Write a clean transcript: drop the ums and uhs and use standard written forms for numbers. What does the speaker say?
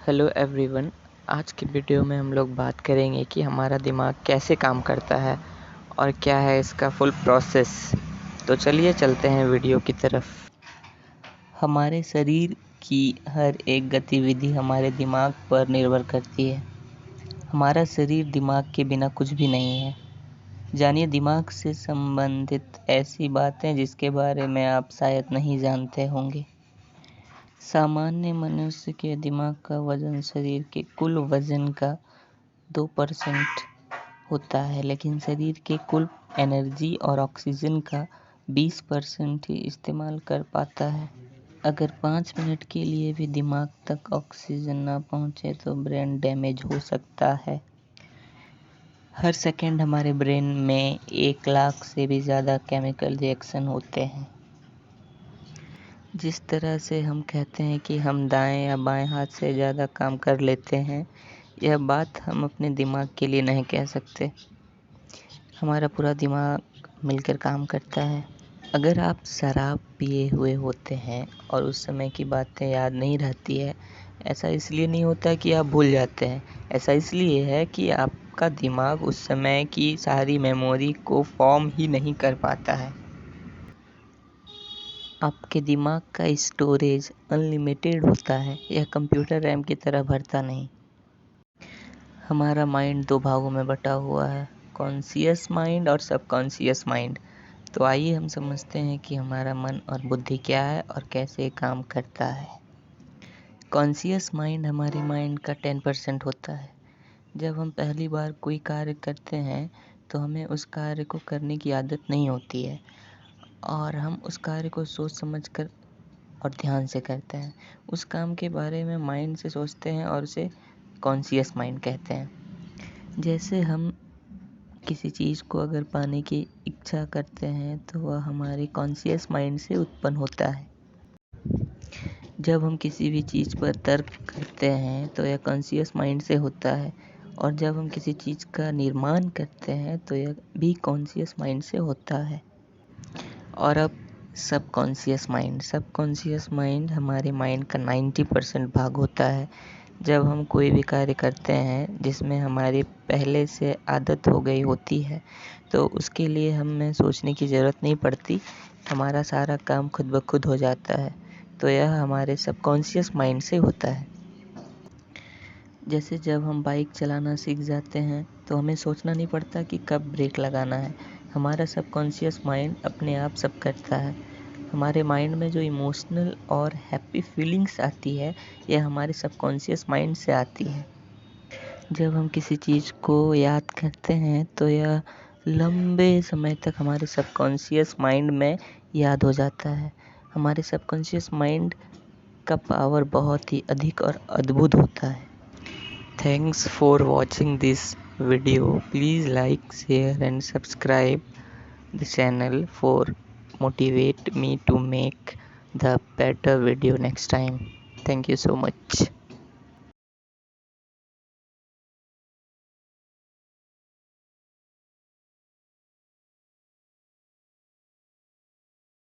Hello everyone. आज की video में हम लोग बात करेंगे कि हमारा दिमाग कैसे काम करता है और क्या है इसका फुल प्रोसेस। तो चलिए चलते हैं वीडियो की तरफ। हमारे शरीर की हर एक गतिविधि हमारे दिमाग पर निर्भर करती है। हमारा शरीर दिमाग के बिना कुछ भी नहीं है। जानिए दिमाग से संबंधित ऐसी बातें जिसके बारे में आप शायद नहीं जानते होंगे। सामान्य मनुष्य के दिमाग का वजन शरीर के कुल वजन का 2% होता है, लेकिन शरीर के कुल एनर्जी और ऑक्सीजन का 20% ही इस्तेमाल कर पाता है। अगर 5 मिनट के लिए भी दिमाग तक ऑक्सीजन ना पहुंचे तो ब्रेन डैमेज हो सकता है। हर सेकंड हमारे ब्रेन में 1 लाख से भी ज़्यादा केमिकल रिएक्शन होते हैं। जिस तरह से हम कहते हैं कि हम दाएं या बाएं हाथ से ज़्यादा काम कर लेते हैं, यह बात हम अपने दिमाग के लिए नहीं कह सकते। हमारा पूरा दिमाग मिलकर काम करता है। अगर आप शराब पिए हुए होते हैं और उस समय की बातें याद नहीं रहती है, ऐसा इसलिए नहीं होता कि आप भूल जाते हैं। ऐसा इसलिए है कि आपका दिमाग उस समय की सारी मेमोरी को फॉर्म ही नहीं कर पाता है। आपके दिमाग का स्टोरेज अनलिमिटेड होता है, यह कंप्यूटर रैम की तरह भरता नहीं। हमारा माइंड 2 भागों में बटा हुआ है, कॉन्शियस माइंड और सबकॉन्शियस माइंड। तो आइए हम समझते हैं कि हमारा मन और बुद्धि क्या है और कैसे काम करता है। कॉन्शियस माइंड हमारे माइंड का 10% होता है। जब हम पहली बार कोई कार्य करते हैं तो हमें उस कार्य को करने की आदत नहीं होती है और हम उस कार्य को सोच समझ कर और ध्यान से करते हैं। उस काम के बारे में माइंड से सोचते हैं और उसे कॉन्शियस माइंड कहते हैं। जैसे हम किसी चीज़ को अगर पाने की इच्छा करते हैं तो वह हमारे कॉन्शियस माइंड से उत्पन्न होता है। जब हम किसी भी चीज़ पर तर्क करते हैं तो यह कॉन्शियस माइंड से होता है और जब हम किसी चीज़ का निर्माण करते हैं तो यह भी कॉन्शियस माइंड से होता है। और अब सबकॉन्शियस माइंड हमारे माइंड का 90% भाग होता है। जब हम कोई भी कार्य करते हैं जिसमें हमारी पहले से आदत हो गई होती है तो उसके लिए हमें सोचने की ज़रूरत नहीं पड़ती, हमारा सारा काम खुद ब खुद हो जाता है। तो यह हमारे सबकॉन्शियस माइंड से होता है। जैसे जब हम बाइक चलाना सीख जाते हैं तो हमें सोचना नहीं पड़ता कि कब ब्रेक लगाना है, हमारा सबकॉन्शियस माइंड अपने आप सब करता है। हमारे माइंड में जो इमोशनल और हैप्पी फीलिंग्स आती है यह हमारे सबकॉन्शियस माइंड से आती है। जब हम किसी चीज़ को याद करते हैं तो यह लंबे समय तक हमारे सबकॉन्शियस माइंड में याद हो जाता है। हमारे सबकॉन्शियस माइंड का पावर बहुत ही अधिक और अद्भुत होता है। Thanks for watching this video. Please like, share and subscribe the channel for motivate me to make the better video next time. Thank you so much.